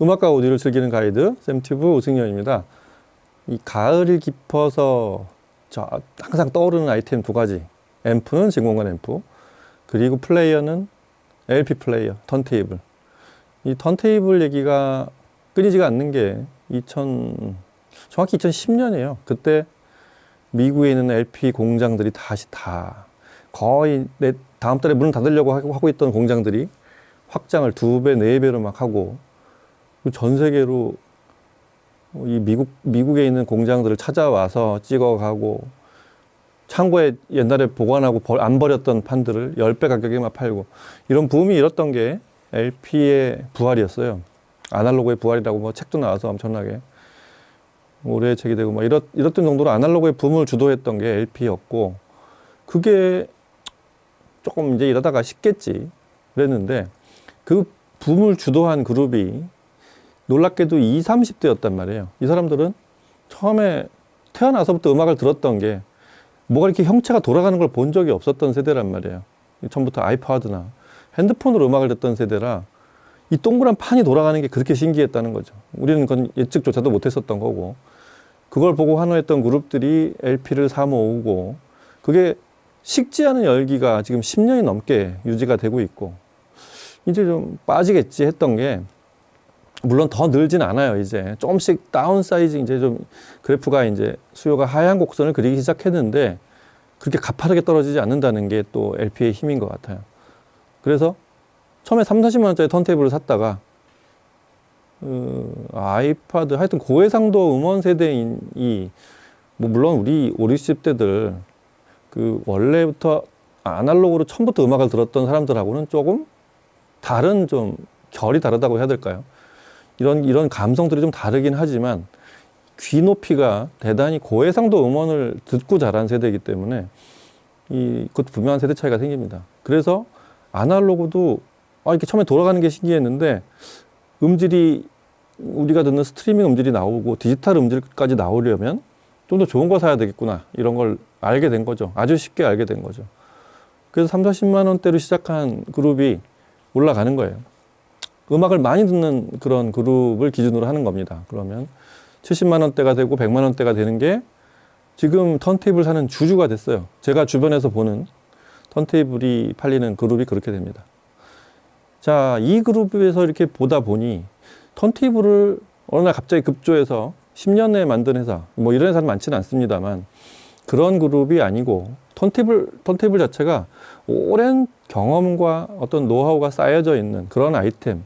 음악과 오디오를 즐기는 가이드 샘튜브 오승현입니다. 이 가을이 깊어서 항상 떠오르는 아이템 두 가지. 앰프는 진공관 앰프, 그리고 플레이어는 LP 플레이어, 턴테이블. 이 턴테이블 얘기가 끊이지가 않는 게 정확히 2010년이에요. 그때 미국에 있는 LP 공장들이 다 거의 다음 달에 문을 닫으려고 하고 있던 공장들이 확장을 2배, 4배로 막 하고, 전 세계로 이 미국에 있는 공장들을 찾아와서 찍어가고, 창고에 옛날에 보관하고 안 버렸던 판들을 10배 가격에 막 팔고, 이런 붐이 일었던 게 LP의 부활이었어요. 아날로그의 부활이라고 뭐 책도 나와서 엄청나게 올해 책이 되고 막 이랬던 정도로 아날로그의 붐을 주도했던 게 LP였고, 그게 조금 이제 이러다가 식겠지 그랬는데, 그 붐을 주도한 그룹이 놀랍게도 20, 30대였단 말이에요. 이 사람들은 처음에 태어나서부터 음악을 들었던 게 뭐가 이렇게 형체가 돌아가는 걸 본 적이 없었던 세대란 말이에요. 처음부터 아이팟이나 핸드폰으로 음악을 듣던 세대라 이 동그란 판이 돌아가는 게 그렇게 신기했다는 거죠. 우리는 그건 예측조차도 못했었던 거고, 그걸 보고 환호했던 그룹들이 LP를 사 모으고, 그게 식지 않은 열기가 지금 10년이 넘게 유지가 되고 있고, 이제 좀 빠지겠지 했던 게, 물론 더 늘진 않아요. 이제 조금씩 다운사이즈, 이제 좀 그래프가 이제 수요가 하향 곡선을 그리기 시작했는데, 그렇게 가파르게 떨어지지 않는다는 게 또 LP의 힘인 것 같아요. 그래서 처음에 3, 40만 원짜리 턴테이블을 샀다가 아이팟, 하여튼 고해상도 음원 세대인 뭐 물론 우리 5, 60대들 그 원래부터 아날로그로 처음부터 음악을 들었던 사람들하고는 조금 다른, 좀 결이 다르다고 해야 될까요? 이런 감성들이 좀 다르긴 하지만 귀 높이가 대단히 고해상도 음원을 듣고 자란 세대이기 때문에 그것도 분명한 세대 차이가 생깁니다. 그래서 아날로그도 이렇게 처음에 돌아가는 게 신기했는데, 음질이 우리가 듣는 스트리밍 음질이 나오고 디지털 음질까지 나오려면 좀 더 좋은 거 사야 되겠구나, 이런 걸 알게 된 거죠. 아주 쉽게 알게 된 거죠. 그래서 3, 40만 원대로 시작한 그룹이 올라가는 거예요. 음악을 많이 듣는 그런 그룹을 기준으로 하는 겁니다. 그러면 70만 원대가 되고 100만 원대가 되는 게 지금 턴테이블 사는 주주가 됐어요. 제가 주변에서 보는 턴테이블이 팔리는 그룹이 그렇게 됩니다. 자, 이 그룹에서 이렇게 보다 보니 턴테이블을 어느 날 갑자기 급조해서 10년 내에 만든 회사, 뭐 이런 회사는 많지는 않습니다만, 그런 그룹이 아니고 턴테이블 자체가 오랜 경험과 어떤 노하우가 쌓여져 있는 그런 아이템,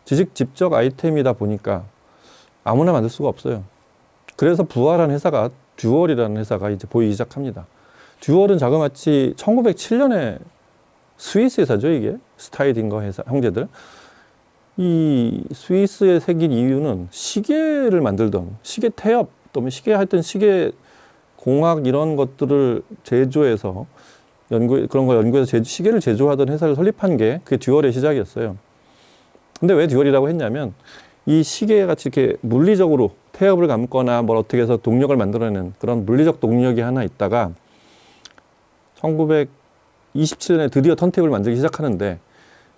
지식집적 아이템이다 보니까 아무나 만들 수가 없어요. 그래서 부활한 회사가 듀얼이라는 회사가 이제 보이기 시작합니다. 듀얼은 자그마치 1907년에 스위스 회사죠, 이게. 스타이딩거 회사, 형제들. 이 스위스에 생긴 이유는 시계를 만들던, 시계 태엽, 또는 시계 공학 이런 것들을 제조해서 그런 거 연구해서 시계를 제조하던 회사를 설립한 게 그게 듀얼의 시작이었어요. 근데 왜 듀얼이라고 했냐면, 이 시계 같이 이렇게 물리적으로 태엽을 감거나 뭘 어떻게 해서 동력을 만들어내는 그런 물리적 동력이 하나 있다가 1927년에 드디어 턴테이블을 만들기 시작하는데,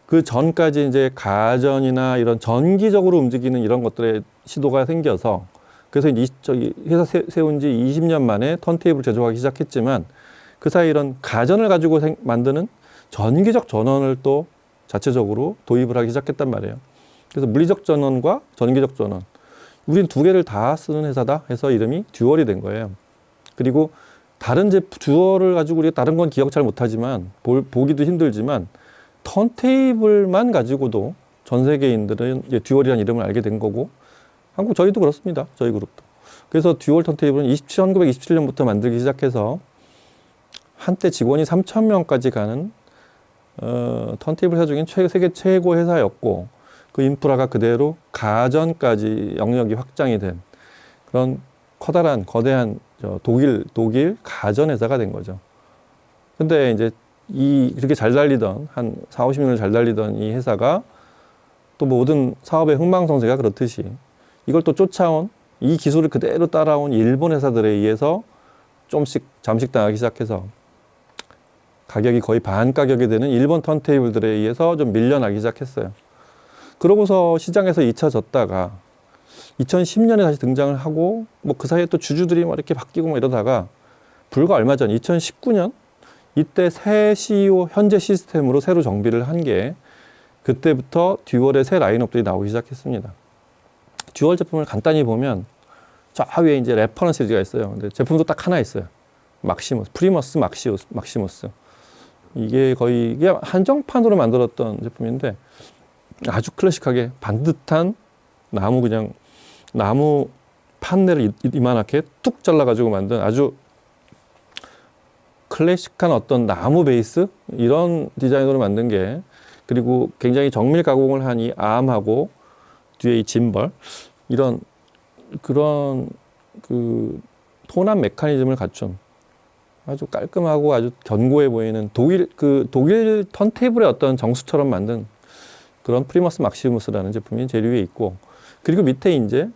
그 전까지 이제 가전이나 이런 전기적으로 움직이는 이런 것들의 시도가 생겨서, 그래서 회사 세운 지 20년 만에 턴테이블 제조하기 시작했지만, 그 사이 이런 가전을 가지고 만드는 전기적 전원을 또 자체적으로 도입을 하기 시작했단 말이에요. 그래서 물리적 전원과 전기적 전원, 우린 두 개를 다 쓰는 회사다 해서 이름이 듀얼이 된 거예요. 그리고 듀얼을 가지고 우리가 다른 건 기억 잘 못하지만, 보기도 힘들지만, 턴테이블만 가지고도 전 세계인들은 듀얼이라는 이름을 알게 된 거고, 저희도 그렇습니다. 저희 그룹도. 그래서 듀얼 턴테이블은 1927년부터 만들기 시작해서 한때 직원이 3,000명까지 가는 턴테이블 회사 중엔 세계 최고 회사였고, 그 인프라가 그대로 가전까지 영역이 확장이 된 그런 거대한 독일 가전 회사가 된 거죠. 근데 이제 이렇게 잘 달리던, 한 4, 50년을 잘 달리던 이 회사가 또 모든 사업의 흥망성쇠가 그렇듯이 이걸 또 쫓아온, 이 기술을 그대로 따라온 일본 회사들에 의해서 조금씩 잠식당하기 시작해서 가격이 거의 반 가격이 되는 일본 턴테이블들에 의해서 좀 밀려나기 시작했어요. 그러고서 시장에서 잊혀졌다가 2010년에 다시 등장을 하고 뭐 그 사이에 또 주주들이 뭐 이렇게 바뀌고 뭐 이러다가 불과 얼마 전 2019년 이때 새 CEO 현재 시스템으로 새로 정비를 한 게 그때부터 듀얼의 새 라인업들이 나오기 시작했습니다. 듀얼 제품을 간단히 보면 저 위에 이제 레퍼런스 시리즈가 있어요. 근데 제품도 딱 하나 있어요. 막시무스, 프리머스, 막시무스. 이게 거의 이게 한정판으로 만들었던 제품인데 아주 클래식하게 반듯한 나무 판넬을 이만하게 툭 잘라가지고 만든 아주 클래식한 어떤 나무 베이스 이런 디자인으로 만든 게 그리고 굉장히 정밀 가공을 하니 암하고 뒤에 이 짐벌 이런 그런 그 톤압 메커니즘을 갖춘 아주 깔끔하고 아주 견고해 보이는 독일 턴테이블의 어떤 정수처럼 만든 그런 프리머스 막시무스라는 제품이 제일 위에 있고 그리고 밑에 이제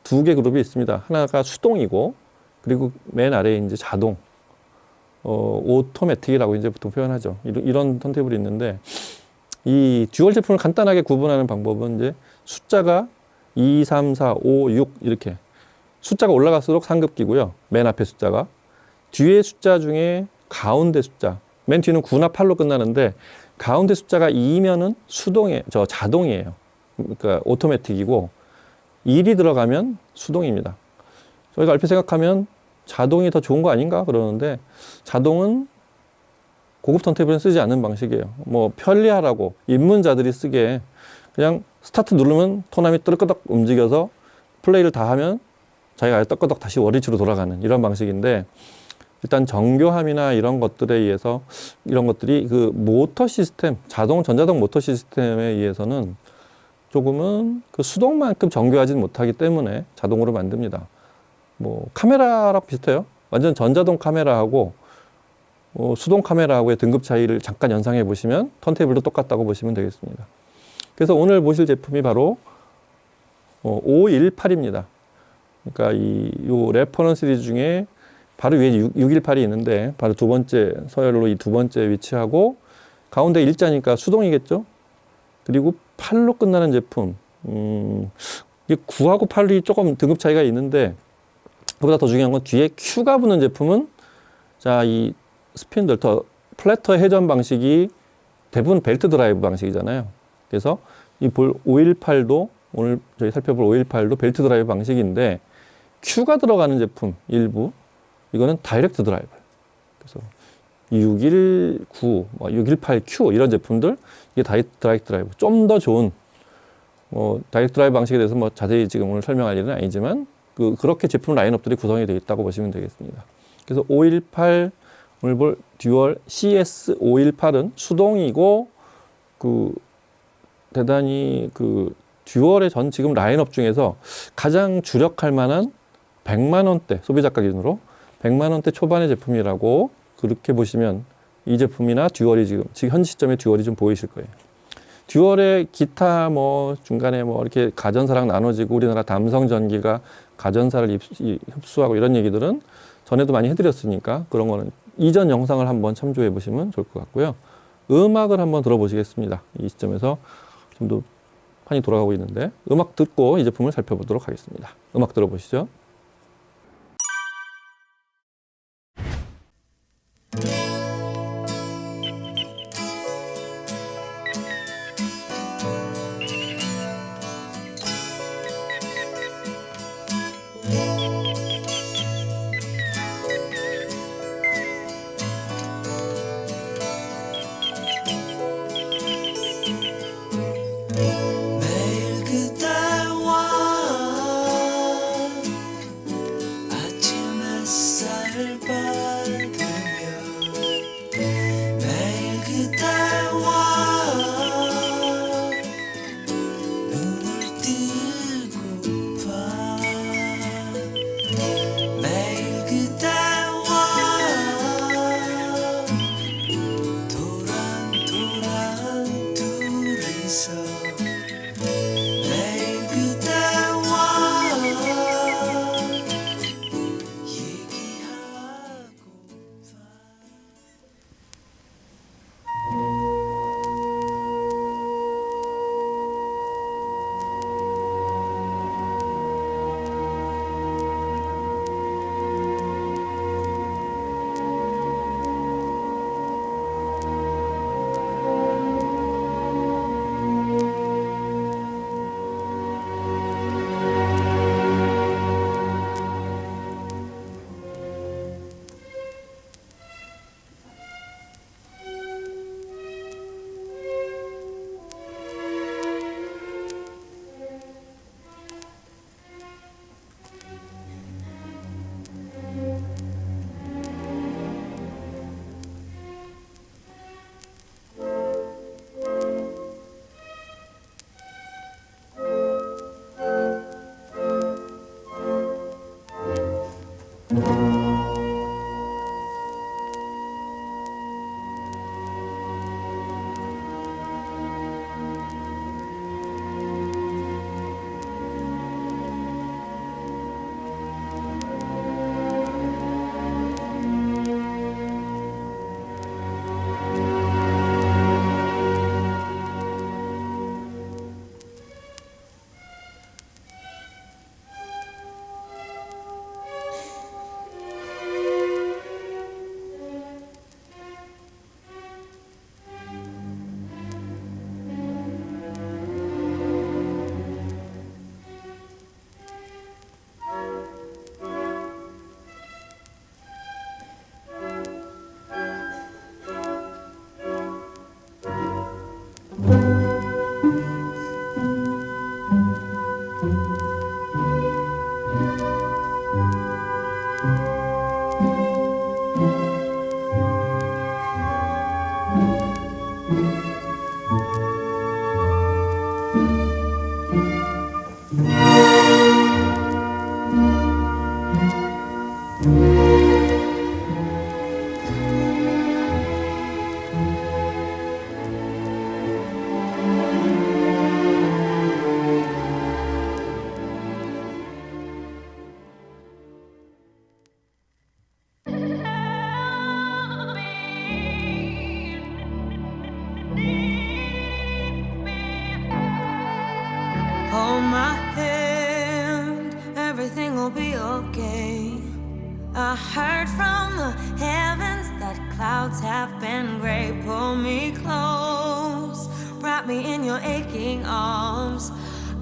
두 개 그룹이 있습니다. 하나가 수동이고 그리고 맨 아래에 이제 자동 오토매틱이라고 이제 보통 표현하죠. 이런 턴테이블이 있는데 이 듀얼 제품을 간단하게 구분하는 방법은 이제 숫자가 2, 3, 4, 5, 6 이렇게 숫자가 올라갈수록 상급기고요. 맨 앞에 숫자가 뒤에 숫자 중에 가운데 숫자 맨 뒤는 9나 8로 끝나는데 가운데 숫자가 2면은 자동이에요. 그러니까 오토매틱이고 1이 들어가면 수동입니다. 저희가 얼핏 생각하면 자동이 더 좋은 거 아닌가 그러는데 자동은 고급 턴테이블은 쓰지 않는 방식이에요. 뭐 편리하라고 입문자들이 쓰기에 그냥 스타트 누르면 톤암이 뜨르끄덕 움직여서 플레이를 다 하면 자기가 떠끄덕 다시 원위치로 돌아가는 이런 방식인데 일단 정교함이나 이런 것들에 의해서 이런 것들이 그 모터 시스템, 전자동 모터 시스템에 의해서는 조금은 그 수동만큼 정교하진 못하기 때문에 자동으로 만듭니다. 뭐 카메라랑 비슷해요. 완전 전자동 카메라하고 수동 카메라하고의 등급 차이를 잠깐 연상해 보시면 턴테이블도 똑같다고 보시면 되겠습니다. 그래서 오늘 보실 제품이 바로 518입니다. 그러니까 요 레퍼런스 시리즈 중에 바로 위에 618이 있는데 바로 두 번째 서열로 이 두 번째 위치하고 가운데 일자니까 수동이겠죠. 그리고 8로 끝나는 제품. 이게 9하고 8이 조금 등급 차이가 있는데 그보다 더 중요한 건 뒤에 Q가 붙는 제품은 자, 이 스핀들 더 플래터 회전 방식이 대부분 벨트 드라이브 방식이잖아요. 그래서 이 518도 오늘 저희 살펴볼 518도 벨트 드라이브 방식인데 Q가 들어가는 제품 일부 이거는 다이렉트 드라이브. 그래서 619, 618Q 이런 제품들 이게 다이렉트 드라이브 좀 더 좋은 다이렉트 드라이브 방식에 대해서 뭐 자세히 지금 오늘 설명할 일은 아니지만 그렇게 제품 라인업들이 구성이 되어 있다고 보시면 되겠습니다. 그래서 518 오늘 볼 듀얼 CS 518은 수동이고 대단히 듀얼의 전 지금 라인업 중에서 가장 주력할 만한 100만 원대 소비자가 기준으로 100만 원대 초반의 제품이라고 그렇게 보시면 이 제품이나 듀얼이 지금 현 시점에 듀얼이 좀 보이실 거예요. 듀얼의 기타 중간에 이렇게 가전사랑 나눠지고 우리나라 담성 전기가 가전사를 흡수하고 이런 얘기들은 전에도 많이 해드렸으니까 그런 거는 이전 영상을 한번 참조해 보시면 좋을 것 같고요. 음악을 한번 들어보시겠습니다. 이 시점에서 좀 더 판이 돌아가고 있는데 음악 듣고 이 제품을 살펴보도록 하겠습니다. 음악 들어보시죠. 매일 그대와 아침 햇살을 받으며 매일 그대와 눈을 뜨고파 매일 그대와 도란도란 둘이서 매일 그대와 얘기하고 I heard from the heavens that clouds have been gray. Pull me close, wrap me in your aching arms.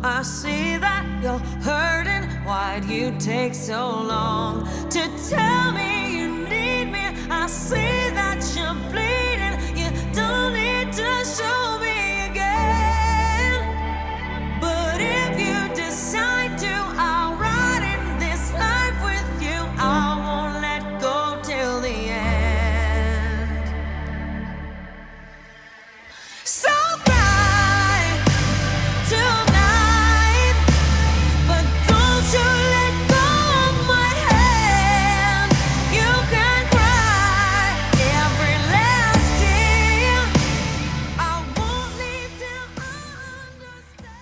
I see that you're hurting. Why'd you take so long to tell me you need me? I see that you're bleeding. You don't need to show me again. But if you decide to, I'll ride in this life with you. I won't let go till the end. So cry tonight, but don't you let go of my hand. You can cry every last tear. I won't leave till I understand.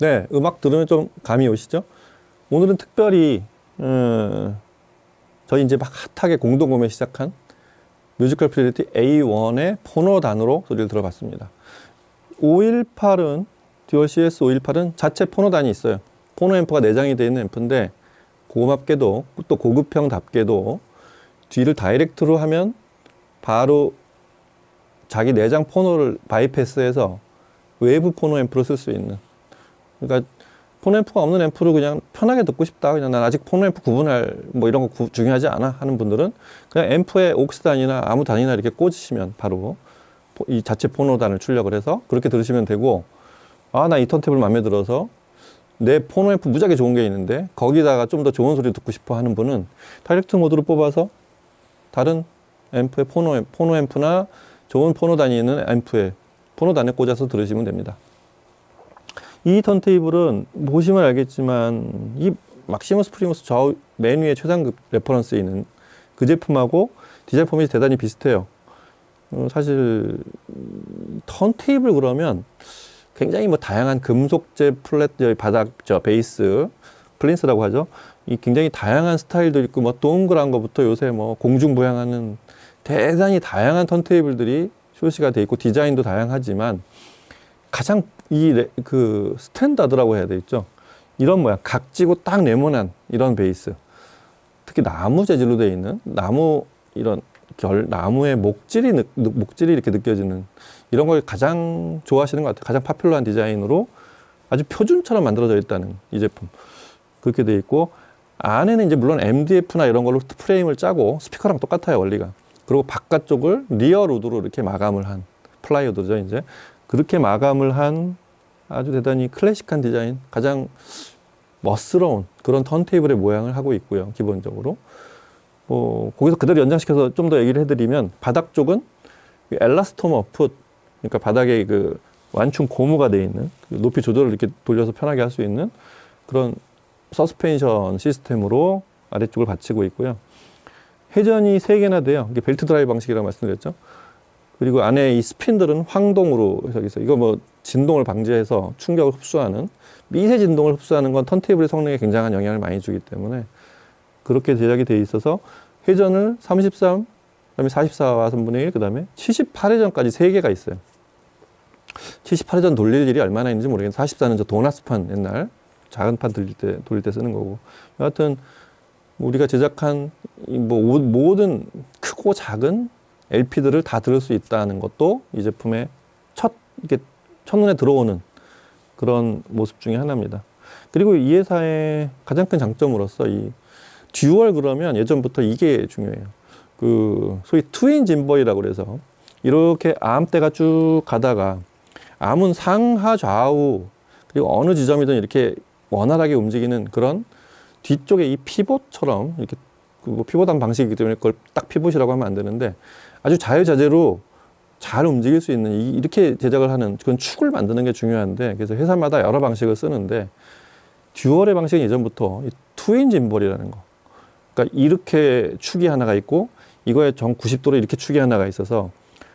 네, 음악 들으면 좀 감이 오시죠? 오늘은 특별히 저희 이제 막 핫하게 공동구매 시작한 뮤지컬 피델리티 A1의 포노단으로 소리를 들어봤습니다. 518은 듀얼 CS 518은 자체 포노단이 있어요. 포노 앰프가 내장이 되어 있는 앰프인데 고맙게도 또 고급형답게도 뒤를 다이렉트로 하면 바로 자기 내장 포노를 바이패스해서 외부 포노 앰프로 쓸 수 있는, 그러니까 포노 앰프가 없는 앰프를 그냥 편하게 듣고 싶다, 그냥 난 아직 포노 앰프 구분할 뭐 이런 거 중요하지 않아 하는 분들은 그냥 앰프에 옥스 단이나 아무 단이나 이렇게 꽂으시면 바로 이 자체 포노단을 출력을 해서 그렇게 들으시면 되고, 아, 나 이 턴테이블 마음에 들어서 내 포노 앰프 무지하게 좋은 게 있는데 거기다가 좀 더 좋은 소리 듣고 싶어 하는 분은 다이렉트 모드로 뽑아서 다른 앰프의 포노 앰프나 좋은 포노단이 있는 앰프에 포노단에 꽂아서 들으시면 됩니다. 이 턴테이블은 보시면 알겠지만 이 막시머스 프리무스 좌우 맨 위에 최상급 레퍼런스에 있는 그 제품하고 디자인 포맷이 대단히 비슷해요. 사실 턴테이블 그러면 굉장히 뭐 다양한 금속재 플랫 바닥 베이스 플린스라고 하죠. 이 굉장히 다양한 스타일도 있고 뭐 동그란 거부터 요새 뭐 공중부양하는 대단히 다양한 턴테이블들이 출시가 돼 있고 디자인도 다양하지만 가장 그 스탠다드라고 해야 되겠죠. 이런 모양, 각지고 딱 네모난 이런 베이스, 특히 나무 재질로 되어 있는 나무 이런 나무의 목질이 이렇게 느껴지는 이런 걸 가장 좋아하시는 것 같아요. 가장 파퓰러한 디자인으로 아주 표준처럼 만들어져 있다는 이 제품 그렇게 되어 있고, 안에는 이제 물론 MDF나 이런 걸로 프레임을 짜고 스피커랑 똑같아요, 원리가. 그리고 바깥쪽을 리어 우드로 이렇게 마감을 한 플라이우드죠, 이제. 그렇게 마감을 한 아주 대단히 클래식한 디자인, 가장 멋스러운 그런 턴테이블의 모양을 하고 있고요, 기본적으로. 거기서 그대로 연장시켜서 좀 더 얘기를 해드리면, 바닥 쪽은 엘라스토머 풋, 그러니까 바닥에 그 완충 고무가 되어 있는, 높이 조절을 이렇게 돌려서 편하게 할 수 있는 그런 서스펜션 시스템으로 아래쪽을 받치고 있고요. 회전이 3개나 돼요. 이게 벨트 드라이브 방식이라고 말씀드렸죠. 그리고 안에 이 스핀들은 황동으로 해서 있어요. 이거 뭐 진동을 방지해서 충격을 흡수하는, 미세 진동을 흡수하는 건 턴테이블의 성능에 굉장한 영향을 많이 주기 때문에 그렇게 제작이 되어 있어서 회전을 33, 그다음에 44와 3분의 1, 그다음에 78회전까지 3개가 있어요. 78회전 돌릴 일이 얼마나 있는지 모르겠는데 44는 저 도나스판 옛날 작은 판 돌릴 때 쓰는 거고, 여하튼 우리가 제작한 뭐 모든 크고 작은 LP들을 다 들을 수 있다는 것도 이 제품의 첫눈에 들어오는 그런 모습 중에 하나입니다. 그리고 이 회사의 가장 큰 장점으로서 이 듀얼 그러면 예전부터 이게 중요해요. 그 소위 트윈 짐벌이라고 그래서 이렇게 암대가 쭉 가다가 암은 상하 좌우 그리고 어느 지점이든 이렇게 원활하게 움직이는 그런 뒤쪽에 이 피봇처럼 이렇게 뭐 피봇한 방식이기 때문에 그걸 딱 피봇이라고 하면 안 되는데 아주 자유자재로 잘 움직일 수 있는 이렇게 제작을 하는 그런 축을 만드는 게 중요한데, 그래서 회사마다 여러 방식을 쓰는데 듀얼의 방식은 예전부터 이 트윈 짐벌이라는 거, 그러니까 이렇게 축이 하나가 있고 이거에 정 90도로 이렇게 축이 하나가 있어서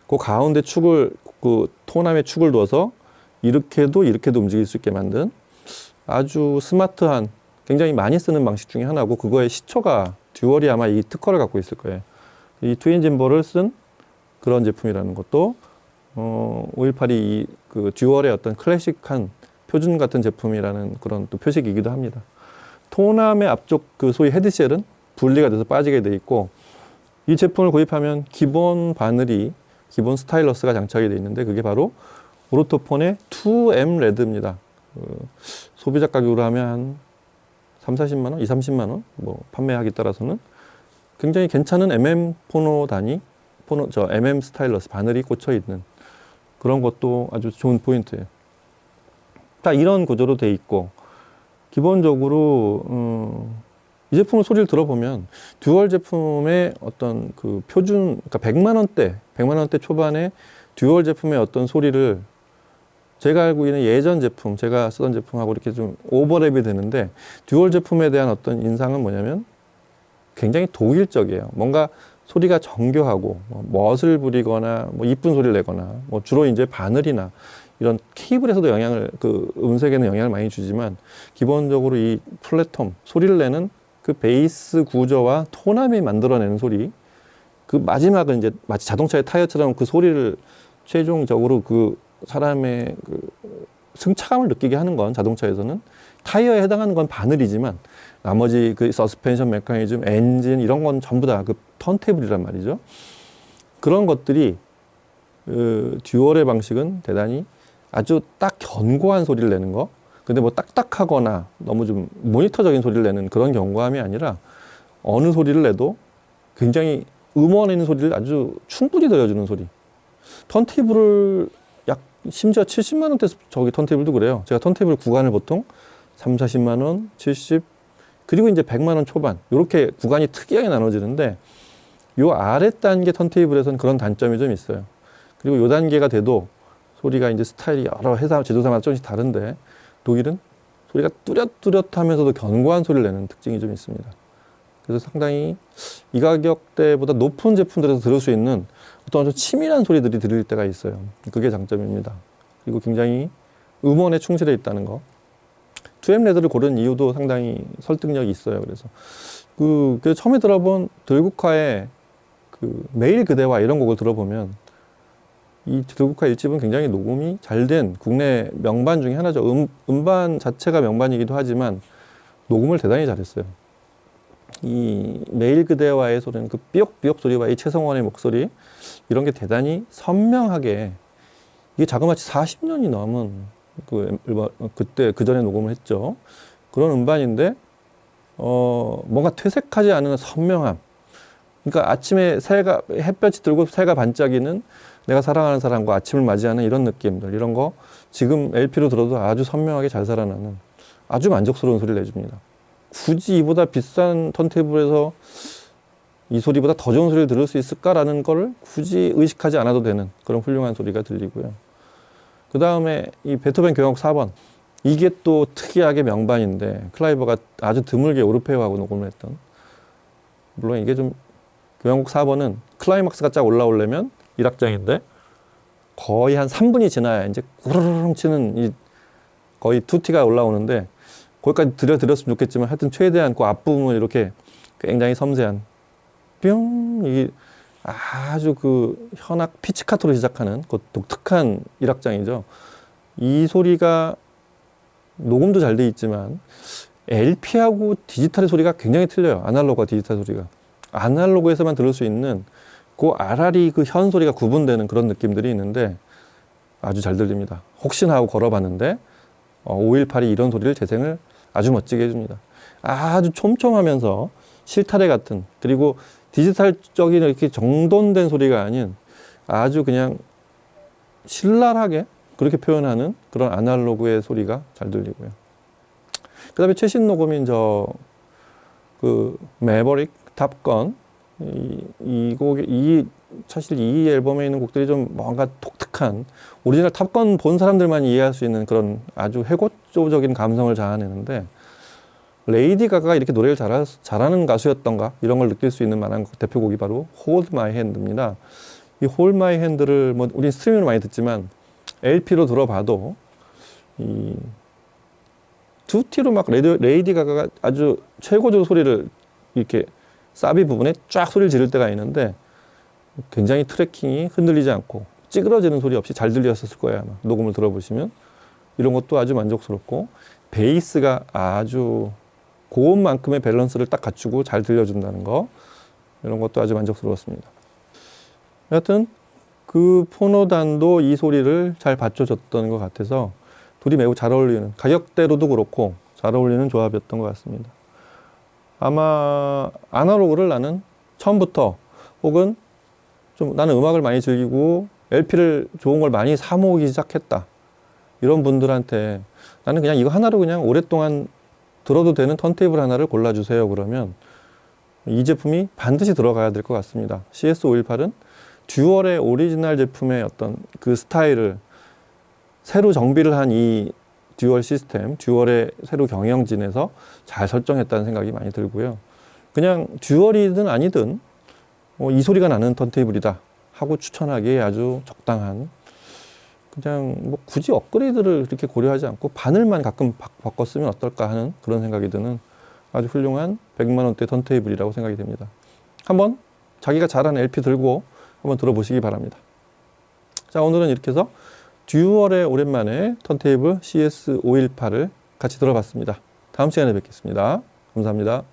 그 가운데 축을 그 토남의 축을 두어서 이렇게도 움직일 수 있게 만든 아주 스마트한 굉장히 많이 쓰는 방식 중에 하나고, 그거의 시초가 듀얼이 아마 이 특허를 갖고 있을 거예요. 이 트윈 짐벌을 쓴 그런 제품이라는 것도 518이 그 듀얼의 어떤 클래식한 표준 같은 제품이라는 그런 또 표식이기도 합니다. 토남의 앞쪽 그 소위 헤드쉘은 분리가 돼서 빠지게 돼 있고, 이 제품을 구입하면 기본 바늘이, 기본 스타일러스가 장착이 되어 있는데 그게 바로 오르토폰의 2M 레드입니다. 소비자 가격으로 하면 한 3, 40만 원, 2, 30만 원 뭐 판매하기 따라서는 굉장히 괜찮은 MM 포노 단위, MM 스타일러스 바늘이 꽂혀 있는 그런 것도 아주 좋은 포인트예요. 다 이런 구조로 돼 있고, 기본적으로 이 제품의 소리를 들어보면 듀얼 제품의 어떤 그 표준, 그러니까 100만 원대 초반의 듀얼 제품의 어떤 소리를 제가 알고 있는 예전 제품, 제가 쓰던 제품하고 이렇게 좀 오버랩이 되는데, 듀얼 제품에 대한 어떤 인상은 뭐냐면 굉장히 독일적이에요. 뭔가 소리가 정교하고 멋을 부리거나 뭐 이쁜 소리를 내거나, 뭐 주로 이제 바늘이나 이런 케이블에서도 영향을, 그 음색에는 영향을 많이 주지만, 기본적으로 이 플랫톰 소리를 내는 그 베이스 구조와 토남이 만들어내는 소리, 그 마지막은 이제 마치 자동차의 타이어처럼 그 소리를 최종적으로 그 사람의 그 승차감을 느끼게 하는 건, 자동차에서는 타이어에 해당하는 건 바늘이지만 나머지 그 서스펜션 메커니즘, 엔진 이런 건 전부 다 그 턴테이블이란 말이죠. 그런 것들이 듀얼의 방식은 대단히 아주 딱 견고한 소리를 내는 거, 근데 뭐 딱딱하거나 너무 좀 모니터적인 소리를 내는 그런 견고함이 아니라 어느 소리를 내도 굉장히 음원에 있는 소리를 아주 충분히 들려주는 소리. 턴테이블을 심지어 70만 원대 저기 턴테이블도 그래요. 제가 턴테이블 구간을 보통 3, 40만 원, 70, 그리고 이제 100만 원 초반 이렇게 구간이 특이하게 나눠지는데, 요 아래 단계 턴테이블에서는 그런 단점이 좀 있어요. 그리고 요 단계가 돼도 소리가 이제 스타일이 여러 회사 제조사마다 조금씩 다른데, 독일은 소리가 뚜렷뚜렷하면서도 견고한 소리를 내는 특징이 좀 있습니다. 그래서 상당히 이 가격대보다 높은 제품들에서 들을 수 있는 어떤 좀 치밀한 소리들이 들릴 때가 있어요. 그게 장점입니다. 그리고 굉장히 음원에 충실해 있다는 거. 2M 레드를 고른 이유도 상당히 설득력이 있어요. 그래서 그 처음에 들어본 들국화의 그 매일 그대와 이런 곡을 들어보면, 이 들국화 1집은 굉장히 녹음이 잘 된 국내 명반 중에 하나죠. 음반 자체가 명반이기도 하지만 녹음을 대단히 잘했어요. 이 매일 그대와의 소리는 그 삐걱삐걱 소리와 이 최성원의 목소리, 이런 게 대단히 선명하게, 이게 자그마치 40년이 넘은 그때 그 전에 녹음을 했죠. 그런 음반인데 뭔가 퇴색하지 않은 선명함. 그러니까 아침에 햇볕이 들고 새가 반짝이는 내가 사랑하는 사람과 아침을 맞이하는 이런 느낌들, 이런 거 지금 LP로 들어도 아주 선명하게 잘 살아나는 아주 만족스러운 소리를 내줍니다. 굳이 이보다 비싼 턴테이블에서 이 소리보다 더 좋은 소리를 들을 수 있을까라는 걸 굳이 의식하지 않아도 되는 그런 훌륭한 소리가 들리고요. 그 다음에 이 베토벤 교향곡 4번, 이게 또 특이하게 명반인데 클라이버가 아주 드물게 오르페오하고 녹음을 했던, 물론 이게 좀 교향곡 4번은 클라이막스가 쫙 올라오려면 1악장인데 거의 한 3분이 지나야 이제 구르릉 치는 이 거의 투티가 올라오는데, 거기까지 들었으면 좋겠지만 하여튼 최대한 그 앞부분을 이렇게 굉장히 섬세한 뿅, 이게 아주 그 현악 피치카토로 시작하는 그 독특한 1악장이죠. 이 소리가 녹음도 잘 돼 있지만 LP하고 디지털의 소리가 굉장히 틀려요. 아날로그와 디지털 소리가. 아날로그에서만 들을 수 있는 그 아라리 그 현 소리가 구분되는 그런 느낌들이 있는데 아주 잘 들립니다. 혹시나 하고 걸어봤는데 518이 이런 소리를 재생을 아주 멋지게 해줍니다. 아주 촘촘하면서 실타래 같은, 그리고 디지털적인 이렇게 정돈된 소리가 아닌 아주 그냥 신랄하게 그렇게 표현하는 그런 아날로그의 소리가 잘 들리고요. 그 다음에 최신 녹음인 그 매버릭, 탑건, 이 곡이, 사실 이 앨범에 있는 곡들이 좀 뭔가 독특한, 오리지널 탑건 본 사람들만 이해할 수 있는 그런 아주 회고조적인 감성을 자아내는데, 레이디 가가가 이렇게 노래를 잘하는 가수였던가 이런 걸 느낄 수 있는 만한 대표곡이 바로 Hold My Hand입니다. 이 Hold My Hand를 뭐 우리 스트리밍으로 많이 듣지만 LP로 들어봐도 이 두티로 막 레이디 가가가 아주 최고조 소리를 이렇게 사비 부분에 쫙 소리를 지를 때가 있는데, 굉장히 트래킹이 흔들리지 않고 찌그러지는 소리 없이 잘 들렸을 거예요. 아마 녹음을 들어보시면. 이런 것도 아주 만족스럽고, 베이스가 아주 고음만큼의 밸런스를 딱 갖추고 잘 들려준다는 거, 이런 것도 아주 만족스러웠습니다. 여하튼 그 포노단도 이 소리를 잘 받쳐줬던 것 같아서 둘이 매우 잘 어울리는, 가격대로도 그렇고 잘 어울리는 조합이었던 것 같습니다. 아마 아날로그를 나는 처음부터, 혹은 좀 나는 음악을 많이 즐기고 LP를 좋은 걸 많이 사 모으기 시작했다, 이런 분들한테 나는 그냥 이거 하나로 그냥 오랫동안 들어도 되는 턴테이블 하나를 골라주세요 그러면 이 제품이 반드시 들어가야 될 것 같습니다. CS518은 듀얼의 오리지널 제품의 어떤 그 스타일을 새로 정비를 한 이 듀얼 시스템, 듀얼의 새로 경영진에서 잘 설정했다는 생각이 많이 들고요. 그냥 듀얼이든 아니든 이 소리가 나는 턴테이블이다 하고 추천하기에 아주 적당한, 그냥 뭐 굳이 업그레이드를 그렇게 고려하지 않고 바늘만 가끔 바꿨으면 어떨까 하는 그런 생각이 드는 아주 훌륭한 100만 원대 턴테이블이라고 생각이 됩니다. 한번 자기가 잘하는 LP 들고 한번 들어보시기 바랍니다. 자, 오늘은 이렇게 해서 듀얼의 오랜만에 턴테이블 CS518을 같이 들어봤습니다. 다음 시간에 뵙겠습니다. 감사합니다.